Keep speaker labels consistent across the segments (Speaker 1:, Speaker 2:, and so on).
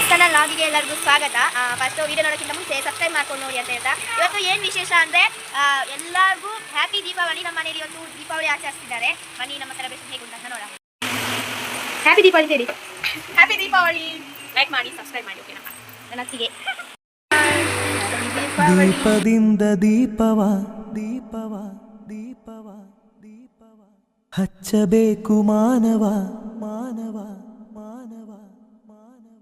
Speaker 1: S Kannada ಲಾಗಿಗೆ ಎಲ್ಲರಿಗೂ ಸ್ವಾಗತ. First video ನೋಡೋಕ್ಕಿಂತ ಮುಂಚೆ ಸಬ್ಸ್ಕ್ರೈಬ್ ಮಾಡ್ಕೊಂಡು ನೋಡಿ ಅಂತ ಹೇಳ್ತಾ, ಇವತ್ತು ಏನು ವಿಶೇಷ ಅಂದರೆ ಎಲ್ಲರಿಗೂ ಹ್ಯಾಪಿ ದೀಪಾವಳಿ. ನಮ್ಮ ಮನೇಲಿ ಇವತ್ತು ದೀಪಾವಳಿ ಆಚರಿಸ್ತಿದ್ದಾರೆ. ಬನ್ನಿ ನಮ್ಮ ಸೆಲೆಬ್ರೇಷನ್ ಹೇಗೆ ಅಂತ ನೋಡೋಣ. ಹ್ಯಾಪಿ ದೀಪಾವಳಿ ಹೇಳಿ. ಹ್ಯಾಪಿ ದೀಪಾವಳಿ. ಲೈಕ್ ಮಾಡಿ, ಸಬ್ಸ್ಕ್ರೈಬ್ ಮಾಡಿ. ಓಕೆನಾ? ನನ್ನ ಅತ್ತಿಗೆ
Speaker 2: ದೀಪದಿಂದ ದೀಪವ ದೀಪವ ದೀಪವ ದೀಪವ ಹಚ್ಚಬೇಕು ಮಾನವ ಮಾನವ ಮಾನವ ಮಾನವ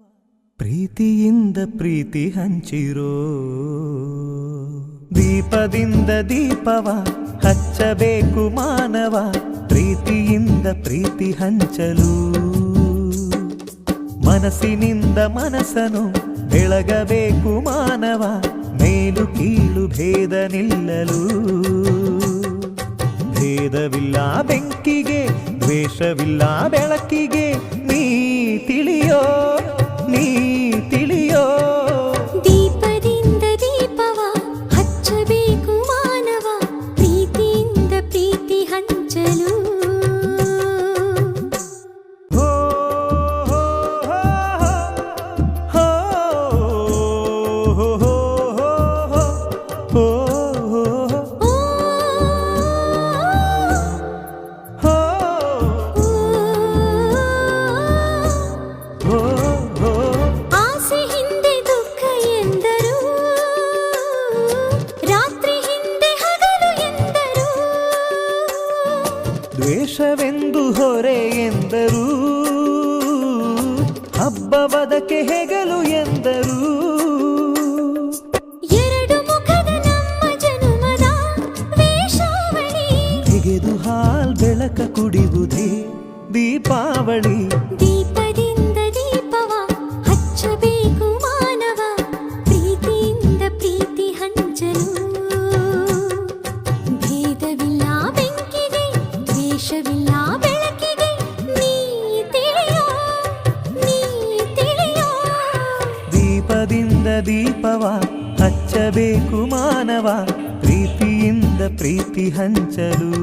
Speaker 2: ಪ್ರೀತಿಯಿಂದ ಪ್ರೀತಿ ಹಂಚಿರೋ. ದೀಪದಿಂದ ದೀಪವ ಹಚ್ಚಬೇಕು ಮಾನವ ಪ್ರೀತಿಯಿಂದ ಪ್ರೀತಿ ಹಂಚಲು. ಮನಸ್ಸಿನಿಂದ ಮನಸ್ಸನು ಬೆಳಗಬೇಕು ಮಾನವ ಮೇಲು ಕೀಳು ಭೇದ ನಿಲ್ಲಲು. ಭೇದವಿಲ್ಲ ಬೆಂಕಿಗೆ, ದ್ವೇಷವಿಲ್ಲ ಬೆಳಕಿಗೆ, ನೀ ತಿಳಿಯೋ ನೀ ತಿಳಿಯೋ.
Speaker 3: ದೀಪದಿಂದ ದೀಪವ ಹಚ್ಚಬೇಕು ಮಾನವ ಪ್ರೀತಿಯಿಂದ ಪ್ರೀತಿ ಹಂಚಲು.
Speaker 2: ದ್ವೇಷವೆಂದು ಹೊರೆ ಎಂದರು, ಹಬ್ಬವದಕ್ಕೆ ಹೆಗಲು ಎಂದರು.
Speaker 3: ಎರಡು ಮುಖದ ನಮ್ಮ ಜನುಮದ ವೇಷಾವಳಿ
Speaker 2: ತೆಗೆದು ಹಾಲ್ ಬೆಳಕ ಕುಡಿಯುವುದೇ ದೀಪಾವಳಿ.
Speaker 3: ದೀಪದಿಂದ ದೀಪವ ಹಚ್ಚಬೇಕು ಮಾನವ ಪ್ರೀತಿಯಿಂದ ಪ್ರೀತಿ ಹಂಚಲು. ಭೇದವಿಲ್ಲ ಬೆಂಕಿಗೆ, ದ್ವೇಷವಿಲ್ಲ ಬೆಳಕಿಗೆ, ನೀ ತಿಳಿಯೋ ನೀ ತಿಳಿಯೋ.
Speaker 2: ದೀಪದಿಂದ ದೀಪವ ಹಚ್ಚಬೇಕು ಮಾನವ ಪ್ರೀತಿಯಿಂದ ಪ್ರೀತಿ ಹಂಚಲು.